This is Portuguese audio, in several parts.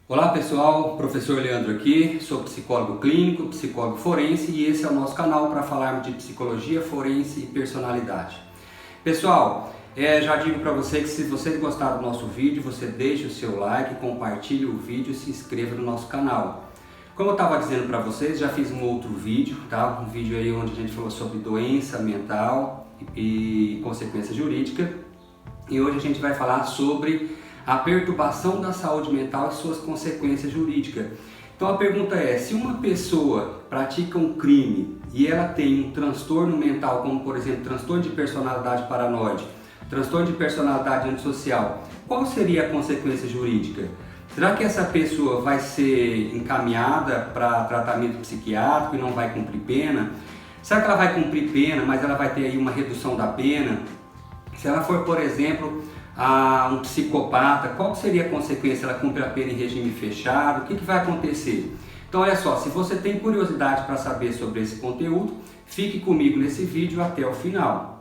Olá pessoal, professor Leandro aqui, sou psicólogo clínico, psicólogo forense e esse é o nosso canal para falarmos de psicologia forense e personalidade. Pessoal, já digo para você que se você gostar do nosso vídeo, você deixe o seu like, compartilhe o vídeo e se inscreva no nosso canal. Como eu estava dizendo para vocês, já fiz um outro vídeo, tá? Um vídeo aí onde a gente falou sobre doença mental e consequência jurídica. E hoje a gente vai falar sobre a perturbação da saúde mental e suas consequências jurídicas. Então a pergunta é, se uma pessoa pratica um crime e ela tem um transtorno mental, como por exemplo, transtorno de personalidade paranoide, transtorno de personalidade antissocial, qual seria a consequência jurídica? Será que essa pessoa vai ser encaminhada para tratamento psiquiátrico e não vai cumprir pena? Será que ela vai cumprir pena, mas ela vai ter aí uma redução da pena? Se ela for, por exemplo, um psicopata, qual seria a consequência? Ela cumpre a pena em regime fechado? O que vai acontecer? Então olha só, se você tem curiosidade para saber sobre esse conteúdo, fique comigo nesse vídeo até o final.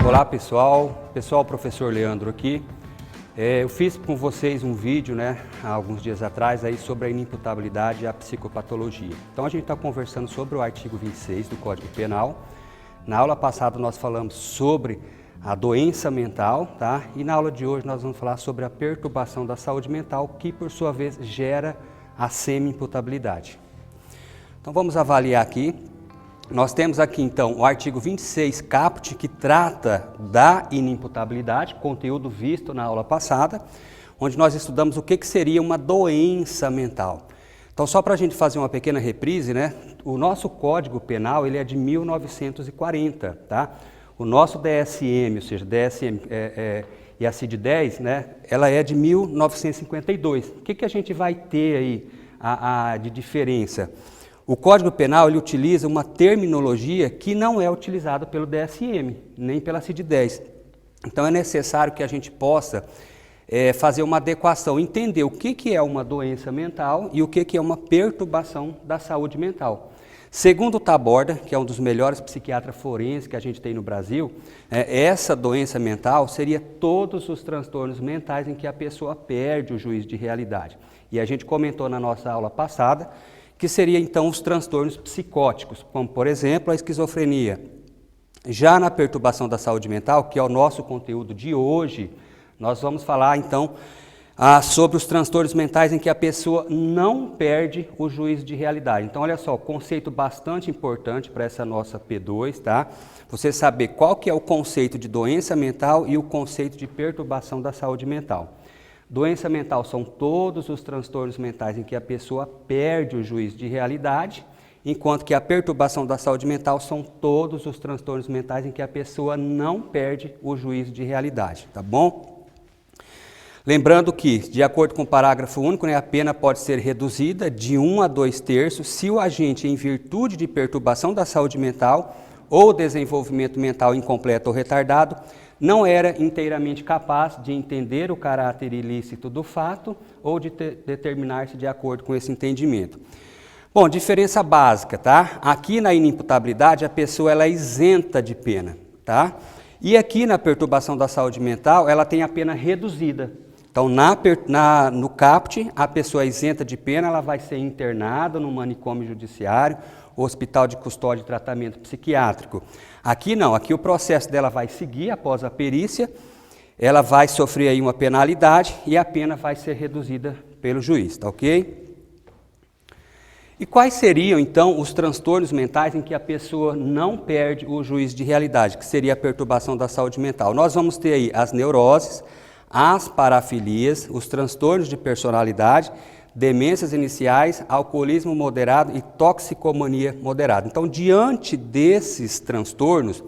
Olá pessoal, professor Leandro aqui. Eu fiz com vocês um vídeo, há alguns dias atrás aí sobre a inimputabilidade e a psicopatologia. Então a gente está conversando sobre o artigo 26 do Código Penal. Na aula passada nós falamos sobre a doença mental, tá? E na aula de hoje nós vamos falar sobre a perturbação da saúde mental, que por sua vez gera a semi-imputabilidade. Então vamos avaliar aqui. Nós temos aqui então o artigo 26 caput, que trata da inimputabilidade, conteúdo visto na aula passada, onde nós estudamos o que seria uma doença mental. Então só para a gente fazer uma pequena reprise, o nosso Código Penal ele é de 1940, tá? O nosso DSM, ou seja, DSM e a CID-10, ela é de 1952. O que a gente vai ter aí de diferença? O Código Penal ele utiliza uma terminologia que não é utilizada pelo DSM, nem pela CID-10. Então é necessário que a gente possa fazer uma adequação, entender o que é uma doença mental e o que é uma perturbação da saúde mental. Segundo o Taborda, que é um dos melhores psiquiatras forenses que a gente tem no Brasil, essa doença mental seria todos os transtornos mentais em que a pessoa perde o juízo de realidade. E a gente comentou na nossa aula passada que seria então os transtornos psicóticos, como por exemplo a esquizofrenia. Já na perturbação da saúde mental, que é o nosso conteúdo de hoje, nós vamos falar então sobre os transtornos mentais em que a pessoa não perde o juízo de realidade. Então olha só, conceito bastante importante para essa nossa P2, tá? Você saber qual que é o conceito de doença mental e o conceito de perturbação da saúde mental. Doença mental são todos os transtornos mentais em que a pessoa perde o juízo de realidade, enquanto que a perturbação da saúde mental são todos os transtornos mentais em que a pessoa não perde o juízo de realidade, tá bom? Lembrando que, de acordo com o parágrafo único, a pena pode ser reduzida de 1 a 2 terços se o agente, em virtude de perturbação da saúde mental ou desenvolvimento mental incompleto ou retardado, não era inteiramente capaz de entender o caráter ilícito do fato ou de determinar-se de acordo com esse entendimento. Bom, diferença básica, tá? Aqui na inimputabilidade a pessoa ela é isenta de pena, tá? E aqui na perturbação da saúde mental ela tem a pena reduzida. Então no CAPT a pessoa é isenta de pena, ela vai ser internada no manicômio judiciário, hospital de custódia e tratamento psiquiátrico. Aqui não, aqui o processo dela vai seguir após a perícia, ela vai sofrer aí uma penalidade e a pena vai ser reduzida pelo juiz, tá ok? E quais seriam então os transtornos mentais em que a pessoa não perde o juízo de realidade, que seria a perturbação da saúde mental? Nós vamos ter aí as neuroses, as parafilias, os transtornos de personalidade, demências iniciais, alcoolismo moderado e toxicomania moderada. Então, diante desses transtornos,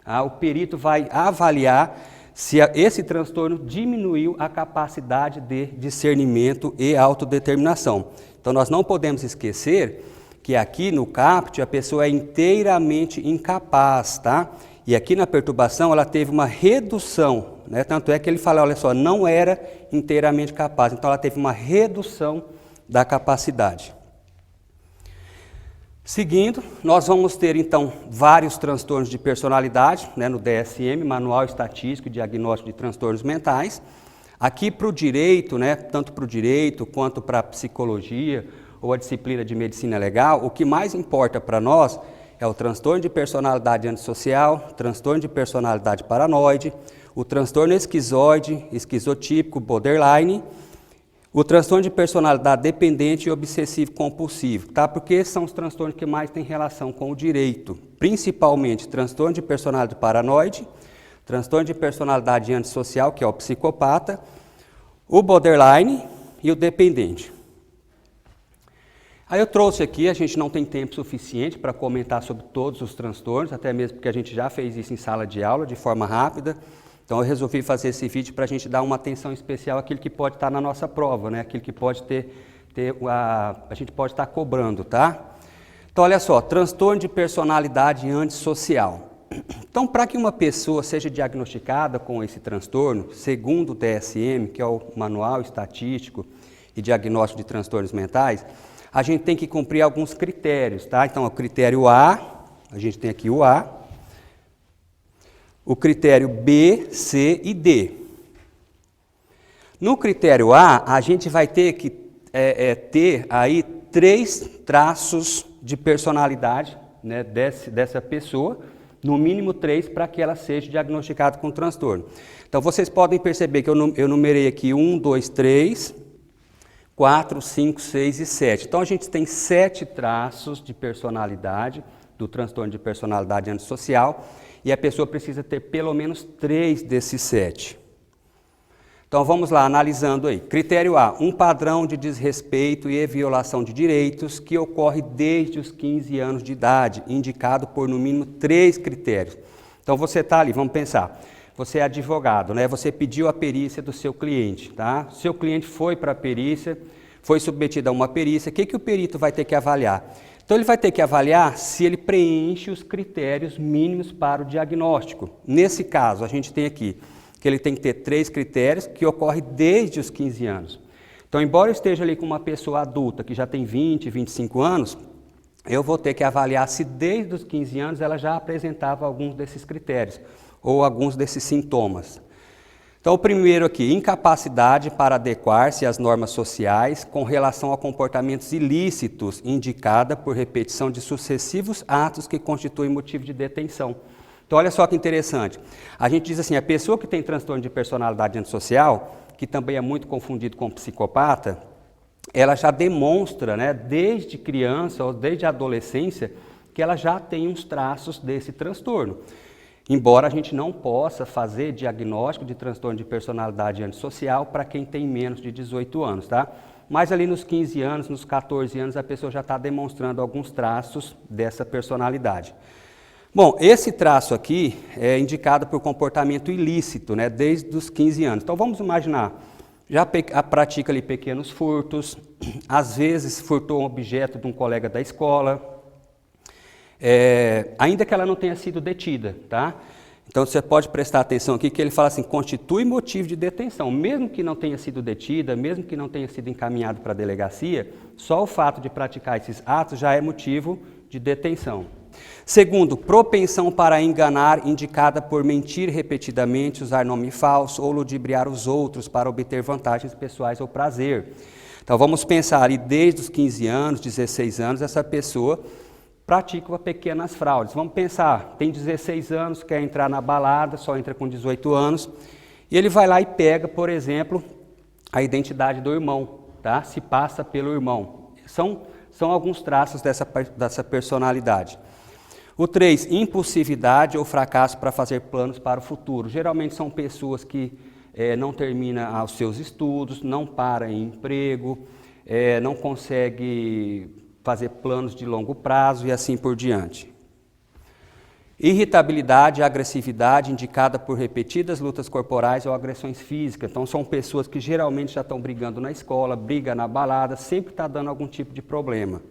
o perito vai avaliar se esse transtorno diminuiu a capacidade de discernimento e autodeterminação. Então, nós não podemos esquecer que aqui no CAPT a pessoa é inteiramente incapaz, tá? E aqui na perturbação ela teve uma redução, né? Tanto é que ele fala, olha só, não era inteiramente capaz. Então ela teve uma redução da capacidade. Seguindo, nós vamos ter então vários transtornos de personalidade, né, no DSM, Manual Estatístico e Diagnóstico de Transtornos Mentais. Aqui para o direito, né, tanto para o direito quanto para a psicologia ou a disciplina de medicina legal, o que mais importa para nós é o transtorno de personalidade antissocial, transtorno de personalidade paranoide, o transtorno esquizoide, esquizotípico, borderline, o transtorno de personalidade dependente e obsessivo-compulsivo, tá? Porque são os transtornos que mais têm relação com o direito, principalmente transtorno de personalidade paranoide, transtorno de personalidade antissocial, que é o psicopata, o borderline e o dependente. Aí eu trouxe aqui, a gente não tem tempo suficiente para comentar sobre todos os transtornos, até mesmo porque a gente já fez isso em sala de aula de forma rápida. Então eu resolvi fazer esse vídeo para a gente dar uma atenção especial àquilo que pode estar na nossa prova, né? Aquilo que pode a gente pode estar cobrando, tá? Então olha só, transtorno de personalidade antissocial. Então para que uma pessoa seja diagnosticada com esse transtorno, segundo o DSM, que é o Manual Estatístico e Diagnóstico de Transtornos Mentais, a gente tem que cumprir alguns critérios, tá? Então o critério A, a gente tem aqui o A, o critério B, C e D. No critério A, a gente vai ter que ter aí 3 traços de personalidade, né, dessa pessoa, no mínimo 3, para que ela seja diagnosticada com transtorno. Então vocês podem perceber que eu numerei aqui 1, 2, 3, 4, 5, 6 e 7. Então a gente tem 7 traços de personalidade, do transtorno de personalidade antissocial, e a pessoa precisa ter pelo menos 3 desses 7. Então vamos lá, analisando aí. Critério A, um padrão de desrespeito e violação de direitos que ocorre desde os 15 anos de idade, indicado por no mínimo 3 critérios. Então você está ali, vamos pensar, você é advogado, né? Você pediu a perícia do seu cliente, tá? Seu cliente foi para a perícia, foi submetido a uma perícia, o que o perito vai ter que avaliar? Então ele vai ter que avaliar se ele preenche os critérios mínimos para o diagnóstico. Nesse caso, a gente tem aqui que ele tem que ter 3 critérios que ocorrem desde os 15 anos. Então, embora eu esteja ali com uma pessoa adulta que já tem 20, 25 anos, eu vou ter que avaliar se desde os 15 anos ela já apresentava alguns desses critérios ou alguns desses sintomas. Então, o primeiro aqui, incapacidade para adequar-se às normas sociais com relação a comportamentos ilícitos, indicada por repetição de sucessivos atos que constituem motivo de detenção. Então, olha só que interessante. A gente diz assim, a pessoa que tem transtorno de personalidade antissocial, que também é muito confundido com psicopata, ela já demonstra, né, desde criança ou desde a adolescência, que ela já tem uns traços desse transtorno. Embora a gente não possa fazer diagnóstico de transtorno de personalidade antissocial para quem tem menos de 18 anos, tá? Mas ali nos 15 anos, nos 14 anos, a pessoa já está demonstrando alguns traços dessa personalidade. Bom, esse traço aqui é indicado por comportamento ilícito, né, desde os 15 anos. Então vamos imaginar, já pratica ali pequenos furtos, às vezes furtou um objeto de um colega da escola, ainda que ela não tenha sido detida, tá? Então você pode prestar atenção aqui que ele fala assim, constitui motivo de detenção, mesmo que não tenha sido detida, mesmo que não tenha sido encaminhado para a delegacia, só o fato de praticar esses atos já é motivo de detenção. Segundo, propensão para enganar, indicada por mentir repetidamente, usar nome falso ou ludibriar os outros para obter vantagens pessoais ou prazer. Então vamos pensar ali desde os 15 anos, 16 anos, essa pessoa pratica pequenas fraudes. Vamos pensar, tem 16 anos, quer entrar na balada, só entra com 18 anos, e ele vai lá e pega, por exemplo, a identidade do irmão, tá? Se passa pelo irmão. São alguns traços dessa personalidade. O 3, impulsividade ou fracasso para fazer planos para o futuro. Geralmente são pessoas que não terminam os seus estudos, não param em emprego, não conseguem fazer planos de longo prazo e assim por diante. Irritabilidade e agressividade indicada por repetidas lutas corporais ou agressões físicas. Então são pessoas que geralmente já estão brigando na escola, briga na balada, sempre está dando algum tipo de problema.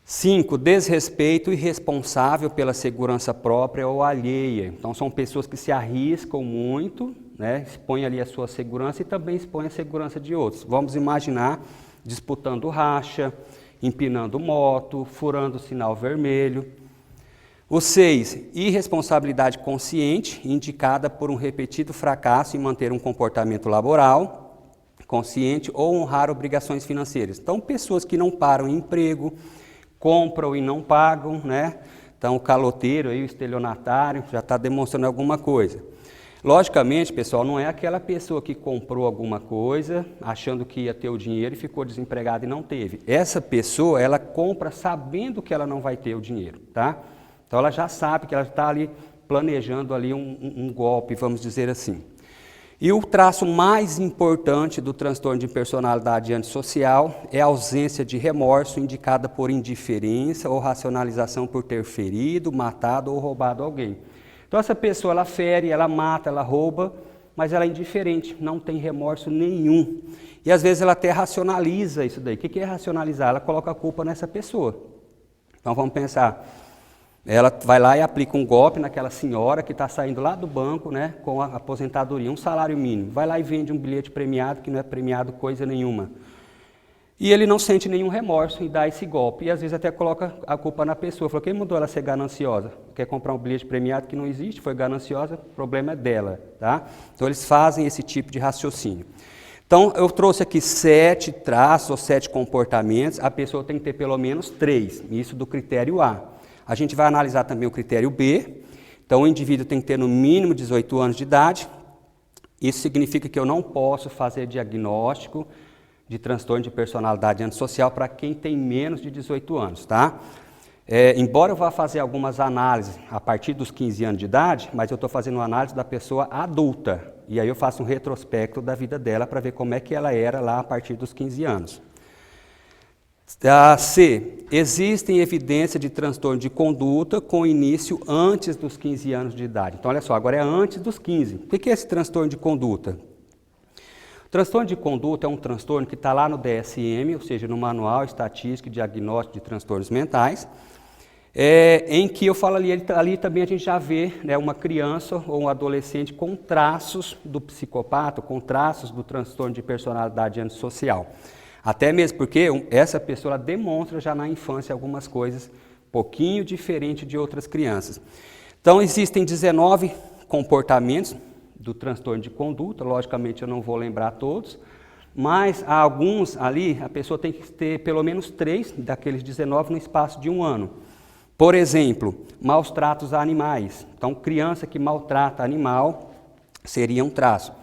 5, desrespeito e irresponsável pela segurança própria ou alheia. Então, são pessoas que se arriscam muito, né, expõem ali a sua segurança e também expõem a segurança de outros. Vamos imaginar disputando racha, empinando moto, furando sinal vermelho. O 6, irresponsabilidade consciente, indicada por um repetido fracasso em manter um comportamento laboral consciente ou honrar obrigações financeiras. Então, pessoas que não param em emprego, compram e não pagam, né? Então, o caloteiro, aí, o estelionatário, já está demonstrando alguma coisa. Logicamente, pessoal, não é aquela pessoa que comprou alguma coisa, achando que ia ter o dinheiro e ficou desempregada e não teve. Essa pessoa, ela compra sabendo que ela não vai ter o dinheiro, tá? Então, ela já sabe que ela está ali planejando ali um golpe, vamos dizer assim. E o traço mais importante do transtorno de personalidade antissocial é a ausência de remorso indicada por indiferença ou racionalização por ter ferido, matado ou roubado alguém. Então essa pessoa, ela fere, ela mata, ela rouba, mas ela é indiferente, não tem remorso nenhum. E às vezes ela até racionaliza isso daí. O que é racionalizar? Ela coloca a culpa nessa pessoa. Então vamos pensar. Ela vai lá e aplica um golpe naquela senhora que está saindo lá do banco, né, com a aposentadoria, um salário mínimo. Vai lá e vende um bilhete premiado, que não é premiado coisa nenhuma. E ele não sente nenhum remorso em dar esse golpe. E às vezes até coloca a culpa na pessoa. Fala, quem mandou ela ser gananciosa? Quer comprar um bilhete premiado que não existe, foi gananciosa, o problema é dela. Tá? Então eles fazem esse tipo de raciocínio. Então eu trouxe aqui 7 traços ou 7 comportamentos. A pessoa tem que ter pelo menos 3, isso do critério A. A gente vai analisar também o critério B. Então, o indivíduo tem que ter no mínimo 18 anos de idade. Isso significa que eu não posso fazer diagnóstico de transtorno de personalidade antissocial para quem tem menos de 18 anos, tá? Embora eu vá fazer algumas análises a partir dos 15 anos de idade, mas eu estou fazendo uma análise da pessoa adulta. E aí eu faço um retrospecto da vida dela para ver como é que ela era lá a partir dos 15 anos. C. Existem evidências de transtorno de conduta com início antes dos 15 anos de idade. Então, olha só, agora é antes dos 15. O que é esse transtorno de conduta? O transtorno de conduta é um transtorno que está lá no DSM, ou seja, no Manual Estatístico e Diagnóstico de Transtornos Mentais, em que eu falo ali também a gente já vê, né, uma criança ou um adolescente com traços do psicopata, com traços do transtorno de personalidade antissocial. Até mesmo porque essa pessoa demonstra já na infância algumas coisas um pouquinho diferentes de outras crianças. Então, existem 19 comportamentos do transtorno de conduta, logicamente eu não vou lembrar todos, mas há alguns ali, a pessoa tem que ter pelo menos 3 daqueles 19 no espaço de um ano. Por exemplo, maus tratos a animais. Então, criança que maltrata animal seria um traço.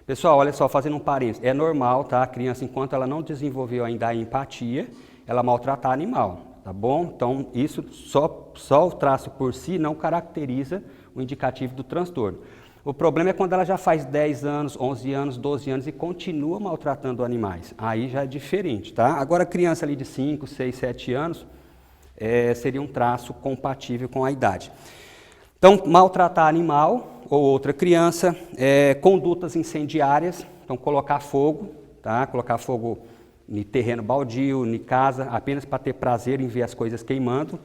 Pessoal, olha só, fazendo um parênteses, é normal, tá? A criança, enquanto ela não desenvolveu ainda a empatia, ela maltratar animal, tá bom? Então, isso só o traço por si não caracteriza o indicativo do transtorno. O problema é quando ela já faz 10 anos, 11 anos, 12 anos e continua maltratando animais. Aí já é diferente, tá? Agora, criança ali de 5, 6, 7 anos, seria um traço compatível com a idade. Então, maltratar animal ou outra criança, condutas incendiárias, então colocar fogo, tá? Colocar fogo em terreno baldio, em casa, apenas para ter prazer em ver as coisas queimando.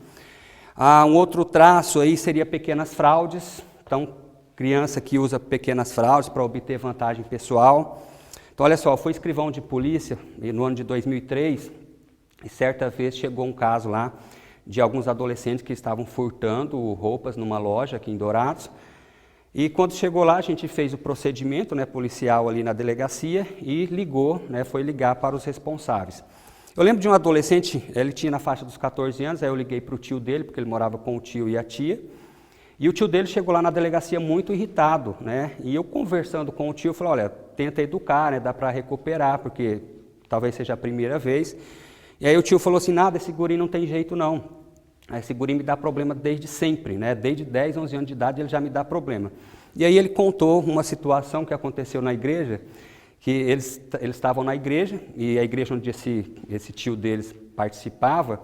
Um outro traço aí seria pequenas fraudes, então criança que usa pequenas fraudes para obter vantagem pessoal. Então olha só, eu fui escrivão de polícia no ano de 2003 e certa vez chegou um caso lá de alguns adolescentes que estavam furtando roupas numa loja aqui em Dourados. E quando chegou lá, a gente fez o procedimento, né, policial ali na delegacia e ligou, né, foi ligar para os responsáveis. Eu lembro de um adolescente, ele tinha na faixa dos 14 anos, aí eu liguei para o tio dele, porque ele morava com o tio e a tia, e o tio dele chegou lá na delegacia muito irritado, né, e eu conversando com o tio, eu falei, olha, tenta educar, né, dá para recuperar, porque talvez seja a primeira vez. E aí o tio falou assim, nada, esse guri não tem jeito não. Esse guri me dá problema desde sempre, né? Desde 10, 11 anos de idade ele já me dá problema. E aí ele contou uma situação que aconteceu na igreja, que eles estavam na igreja, e a igreja onde esse tio deles participava,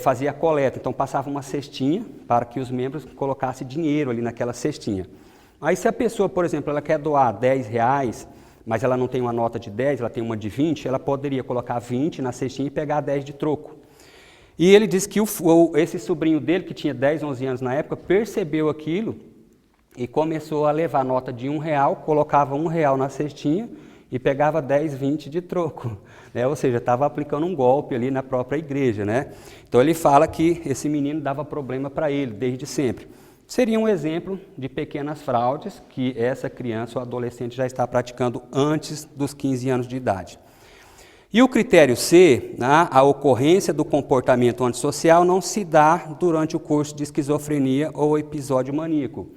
fazia coleta. Então passava uma cestinha para que os membros colocassem dinheiro ali naquela cestinha. Aí se a pessoa, por exemplo, ela quer doar R$10, mas ela não tem uma nota de 10, ela tem uma de 20, ela poderia colocar 20 na cestinha e pegar 10 de troco. E ele disse que esse sobrinho dele, que tinha 10, 11 anos na época, percebeu aquilo e começou a levar nota de R$1, colocava R$1 na cestinha e pegava 10, 20 de troco, né? Ou seja, estava aplicando um golpe ali na própria igreja, né? Então ele fala que esse menino dava problema para ele desde sempre. Seria um exemplo de pequenas fraudes que essa criança ou adolescente já está praticando antes dos 15 anos de idade. E o critério C, né, a ocorrência do comportamento antissocial não se dá durante o curso de esquizofrenia ou episódio maníaco.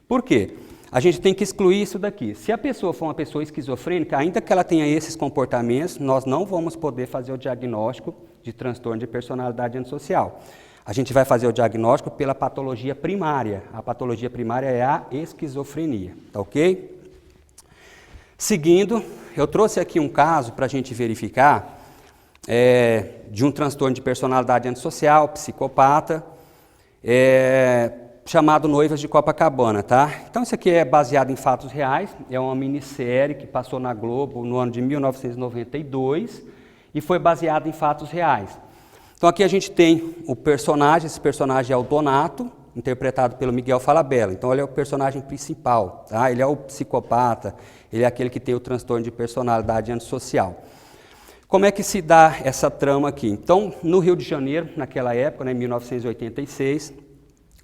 Por quê? A gente tem que excluir isso daqui. Se a pessoa for uma pessoa esquizofrênica, ainda que ela tenha esses comportamentos, nós não vamos poder fazer o diagnóstico de transtorno de personalidade antissocial. A gente vai fazer o diagnóstico pela patologia primária. A patologia primária é a esquizofrenia, tá ok? Seguindo, eu trouxe aqui um caso para a gente verificar de um transtorno de personalidade antissocial, psicopata, chamado Noivas de Copacabana, tá? Então isso aqui é baseado em fatos reais, é uma minissérie que passou na Globo no ano de 1992 e foi baseado em fatos reais. Então aqui a gente tem o personagem, esse personagem é o Donato, interpretado pelo Miguel Falabella. Então ele é o personagem principal, tá? Ele é o psicopata, ele é aquele que tem o transtorno de personalidade antissocial. Como é que se dá essa trama aqui? Então, no Rio de Janeiro, naquela época, né, em 1986,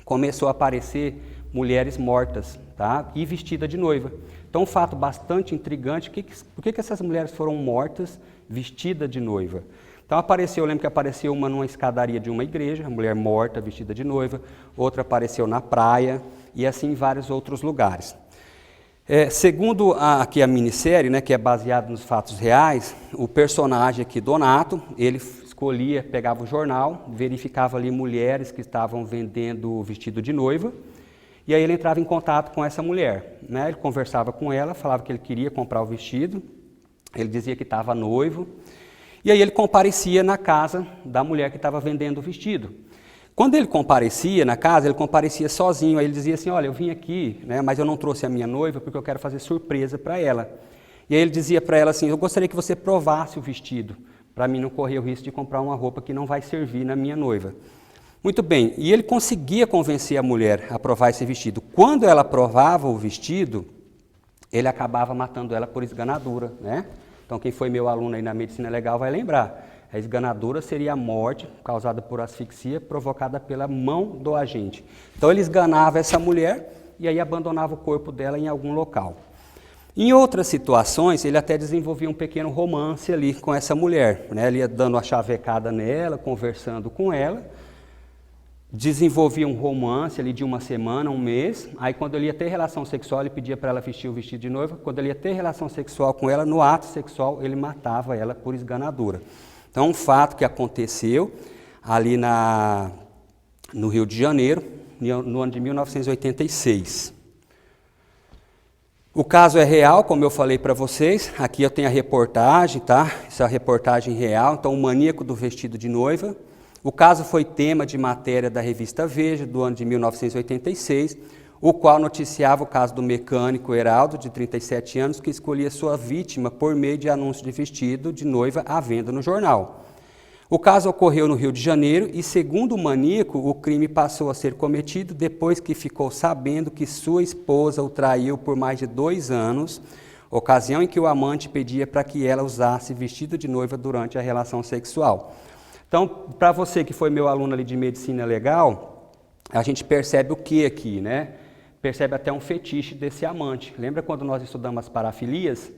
começou a aparecer mulheres mortas, tá? E vestidas de noiva. Então, um fato bastante intrigante, por que essas mulheres foram mortas vestidas de noiva? Então eu lembro que apareceu uma numa escadaria de uma igreja, mulher morta vestida de noiva, outra apareceu na praia e assim em vários outros lugares. Segundo aqui a minissérie, né, que é baseada nos fatos reais, o personagem aqui, Donato, ele escolhia, pegava o jornal, verificava ali mulheres que estavam vendendo vestido de noiva, e aí ele entrava em contato com essa mulher, né? Ele conversava com ela, falava que ele queria comprar o vestido, ele dizia que estava noivo, e aí ele comparecia na casa da mulher que estava vendendo o vestido. Quando ele comparecia na casa, ele comparecia sozinho, aí ele dizia assim, olha, eu vim aqui, né, mas eu não trouxe a minha noiva porque eu quero fazer surpresa para ela. E aí ele dizia para ela assim, eu gostaria que você provasse o vestido, para mim não correr o risco de comprar uma roupa que não vai servir na minha noiva. Muito bem, e ele conseguia convencer a mulher a provar esse vestido. Quando ela provava o vestido, ele acabava matando ela por esganadura, né? Então quem foi meu aluno aí na medicina legal vai lembrar. A esganadura seria a morte causada por asfixia provocada pela mão do agente. Então ele esganava essa mulher e aí abandonava o corpo dela em algum local. Em outras situações, ele até desenvolvia um pequeno romance ali com essa mulher, né? Ele ia dando uma chavecada nela, conversando com ela, desenvolvia um romance ali de uma semana, um mês, aí quando ele ia ter relação sexual, ele pedia para ela vestir o vestido de noiva, quando ele ia ter relação sexual com ela, no ato sexual, ele matava ela por esganadura. Então, um fato que aconteceu ali no Rio de Janeiro, no ano de 1986. O caso é real, como eu falei para vocês, aqui eu tenho a reportagem, tá? Essa é a reportagem real, então o maníaco do vestido de noiva. O caso foi tema de matéria da revista Veja, do ano de 1986, o qual noticiava o caso do mecânico Heraldo, de 37 anos, que escolhia sua vítima por meio de anúncio de vestido de noiva à venda no jornal. O caso ocorreu no Rio de Janeiro e, segundo o maníaco, o crime passou a ser cometido depois que ficou sabendo que sua esposa o traiu por mais de 2 anos, ocasião em que o amante pedia para que ela usasse vestido de noiva durante a relação sexual. Então, para você que foi meu aluno ali de medicina legal, a gente percebe o que aqui, né? Percebe até um fetiche desse amante. Lembra quando nós estudamos as parafilias?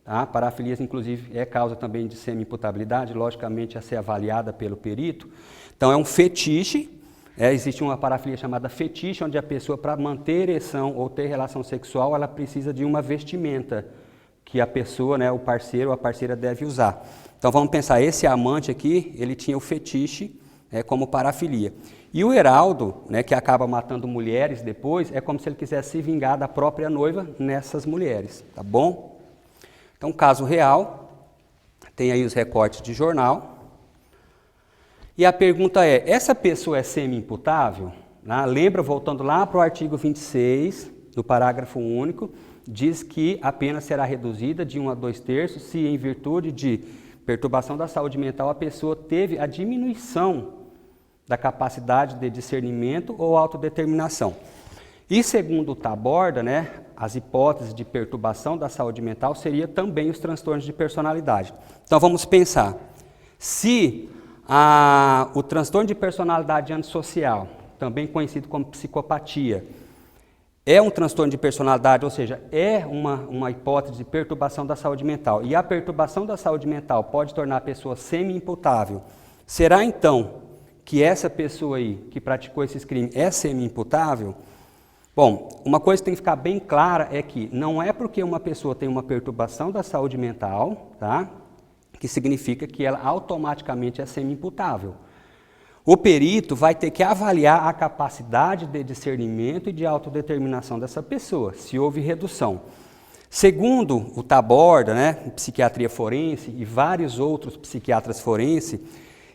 Tá? Parafilias, inclusive, é causa também de semi-imputabilidade, logicamente a ser avaliada pelo perito. Então, é um fetiche, existe uma parafilia chamada fetiche, onde a pessoa, para manter ereção ou ter relação sexual, ela precisa de uma vestimenta que a pessoa, né, o parceiro ou a parceira deve usar. Então, vamos pensar, esse amante aqui, ele tinha o fetiche como parafilia. E o Heraldo, né, que acaba matando mulheres depois, é como se ele quisesse se vingar da própria noiva nessas mulheres, tá bom? Então, caso real, tem aí os recortes de jornal. E a pergunta é, essa pessoa é semi-imputável? Lembra, voltando lá para o artigo 26, do parágrafo único, diz que a pena será reduzida de 1 a 2/3 se, em virtude de perturbação da saúde mental, a pessoa teve a diminuição da capacidade de discernimento ou autodeterminação. E segundo o Taborda, né, as hipóteses de perturbação da saúde mental seriam também os transtornos de personalidade. Então vamos pensar, se o transtorno de personalidade antissocial, também conhecido como psicopatia, é um transtorno de personalidade, ou seja, é uma hipótese de perturbação da saúde mental, e a perturbação da saúde mental pode tornar a pessoa semi-imputável, será então que essa pessoa aí que praticou esses crimes é semi-imputável? Bom, uma coisa que tem que ficar bem clara é que não é porque uma pessoa tem uma perturbação da saúde mental, tá, que significa que ela automaticamente é semi-imputável. O perito vai ter que avaliar a capacidade de discernimento e de autodeterminação dessa pessoa, se houve redução. Segundo o Taborda, né, psiquiatria forense e vários outros psiquiatras forenses,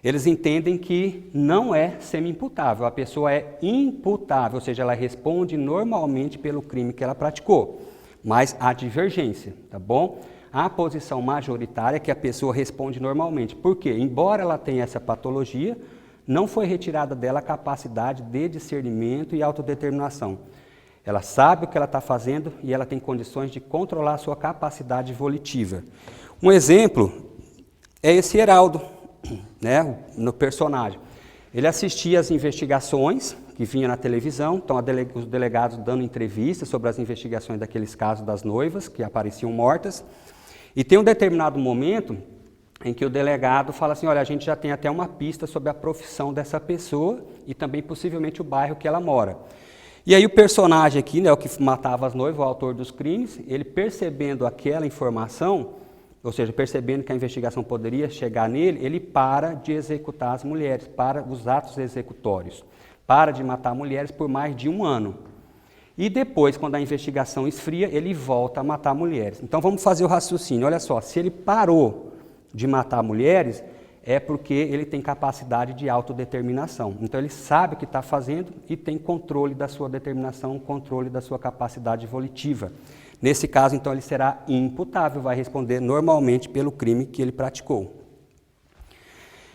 eles entendem que não é semi-imputável, a pessoa é imputável, ou seja, ela responde normalmente pelo crime que ela praticou, mas há divergência, tá bom? A posição majoritária é que a pessoa responde normalmente, porque, embora ela tenha essa patologia, não foi retirada dela a capacidade de discernimento e autodeterminação. Ela sabe o que ela está fazendo e ela tem condições de controlar a sua capacidade volitiva. Um exemplo é esse Heraldo, né, no personagem. Ele assistia às investigações que vinha na televisão, então os delegados dando entrevistas sobre as investigações daqueles casos das noivas que apareciam mortas, e tem um determinado momento em que o delegado fala assim, olha, a gente já tem até uma pista sobre a profissão dessa pessoa e também possivelmente o bairro que ela mora. E aí o personagem aqui, né, o que matava as noivas, o autor dos crimes, ele percebendo aquela informação, ou seja, percebendo que a investigação poderia chegar nele, ele para de executar as mulheres, para os atos executórios, para de matar mulheres por mais de 1 ano. E depois, quando a investigação esfria, ele volta a matar mulheres. Então vamos fazer o raciocínio, olha só, se ele parou de matar mulheres, é porque ele tem capacidade de autodeterminação. Então ele sabe o que está fazendo e tem controle da sua determinação, controle da sua capacidade volitiva. Nesse caso, então, ele será imputável, vai responder normalmente pelo crime que ele praticou.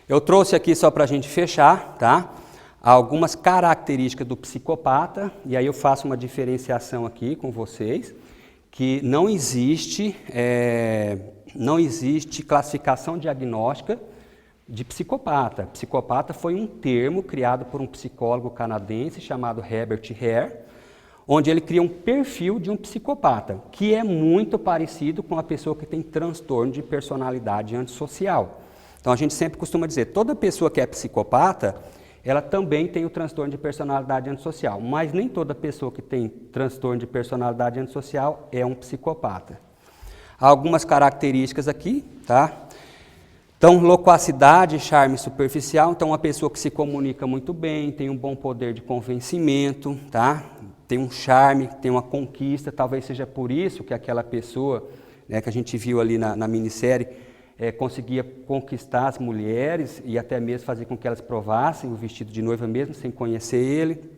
Eu trouxe aqui, só para a gente fechar, tá, algumas características do psicopata, e aí eu faço uma diferenciação aqui com vocês, que não existe classificação diagnóstica de psicopata. Psicopata foi um termo criado por um psicólogo canadense chamado Herbert Hare, onde ele cria um perfil de um psicopata, que é muito parecido com a pessoa que tem transtorno de personalidade antissocial. Então a gente sempre costuma dizer, toda pessoa que é psicopata, ela também tem o transtorno de personalidade antissocial, mas nem toda pessoa que tem transtorno de personalidade antissocial é um psicopata. Há algumas características aqui, tá? Então, loquacidade, charme superficial, então uma pessoa que se comunica muito bem, tem um bom poder de convencimento, tá? Tem um charme, tem uma conquista, talvez seja por isso que aquela pessoa, né, que a gente viu ali na minissérie, conseguia conquistar as mulheres e até mesmo fazer com que elas provassem o vestido de noiva mesmo, sem conhecer ele.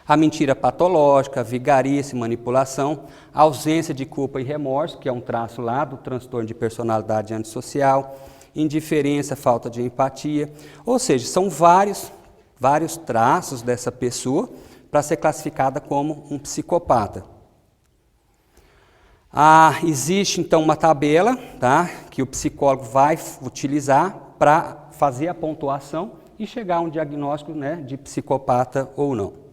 A mentira patológica, a vigarice, manipulação, a ausência de culpa e remorso, que é um traço lá do transtorno de personalidade antissocial, indiferença, falta de empatia, ou seja, são vários traços dessa pessoa para ser classificada como um psicopata. Existe então uma tabela, tá, que o psicólogo vai utilizar para fazer a pontuação e chegar a um diagnóstico, né, de psicopata ou não.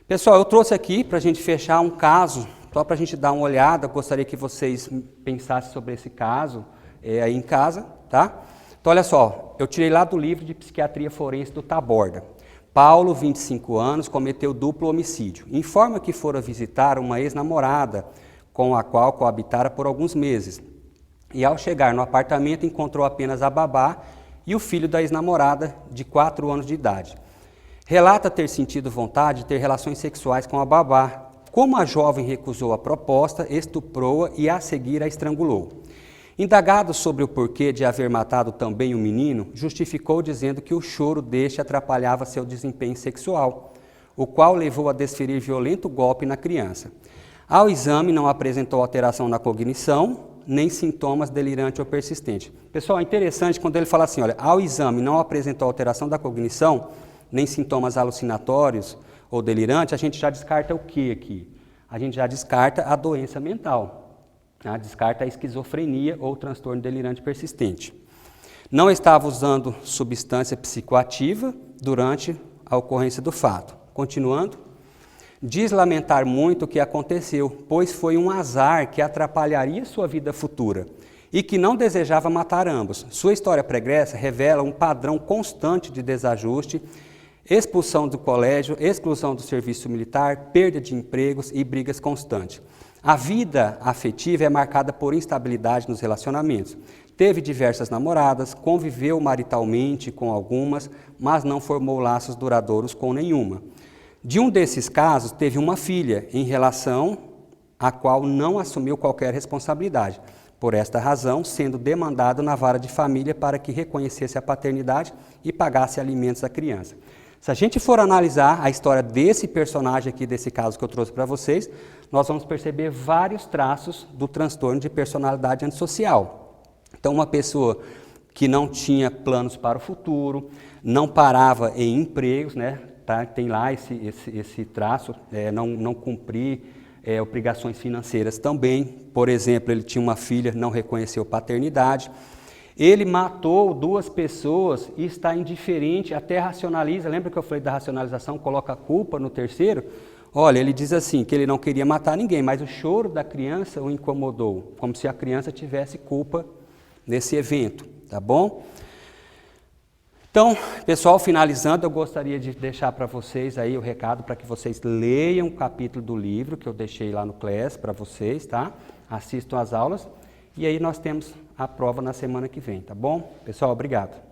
Pessoal, eu trouxe aqui para a gente fechar um caso, só para a gente dar uma olhada, gostaria que vocês pensassem sobre esse caso aí em casa, tá? Então olha só, eu tirei lá do livro de psiquiatria forense do Taborda. Paulo, 25 anos, cometeu duplo homicídio. Informa que fora visitar uma ex-namorada, com a qual coabitara por alguns meses. E ao chegar no apartamento, encontrou apenas a babá e o filho da ex-namorada, de 4 anos de idade. Relata ter sentido vontade de ter relações sexuais com a babá. Como a jovem recusou a proposta, estuprou-a e a seguir a estrangulou. Indagado sobre o porquê de haver matado também o menino, justificou dizendo que o choro deste atrapalhava seu desempenho sexual, o qual levou a desferir violento golpe na criança. Ao exame não apresentou alteração na cognição, nem sintomas delirante ou persistente. Pessoal, é interessante quando ele fala assim, olha, ao exame não apresentou alteração da cognição, nem sintomas alucinatórios ou delirantes, a gente já descarta o que aqui? A gente já descarta a doença mental, tá? Descarta a esquizofrenia ou transtorno delirante persistente. Não estava usando substância psicoativa durante a ocorrência do fato. Continuando, diz lamentar muito o que aconteceu, pois foi um azar que atrapalharia sua vida futura e que não desejava matar ambos. Sua história pregressa revela um padrão constante de desajuste, expulsão do colégio, exclusão do serviço militar, perda de empregos e brigas constantes. A vida afetiva é marcada por instabilidade nos relacionamentos. Teve diversas namoradas, conviveu maritalmente com algumas, mas não formou laços duradouros com nenhuma. De um desses casos, teve uma filha, em relação à qual não assumiu qualquer responsabilidade. Por esta razão, sendo demandado na vara de família para que reconhecesse a paternidade e pagasse alimentos à criança. Se a gente for analisar a história desse personagem aqui, desse caso que eu trouxe para vocês, nós vamos perceber vários traços do transtorno de personalidade antissocial. Então, uma pessoa que não tinha planos para o futuro, não parava em empregos, né? Tá? Tem lá esse traço, não cumprir obrigações financeiras também. Por exemplo, ele tinha uma filha, não reconheceu paternidade. Ele matou 2 pessoas e está indiferente, até racionaliza. Lembra que eu falei da racionalização, coloca a culpa no terceiro? Olha, ele diz assim, que ele não queria matar ninguém, mas o choro da criança o incomodou, como se a criança tivesse culpa nesse evento, tá bom? Então, pessoal, finalizando, eu gostaria de deixar para vocês aí o recado para que vocês leiam o capítulo do livro que eu deixei lá no Class para vocês, tá? Assistam às aulas e aí nós temos a prova na semana que vem, tá bom? Pessoal, obrigado.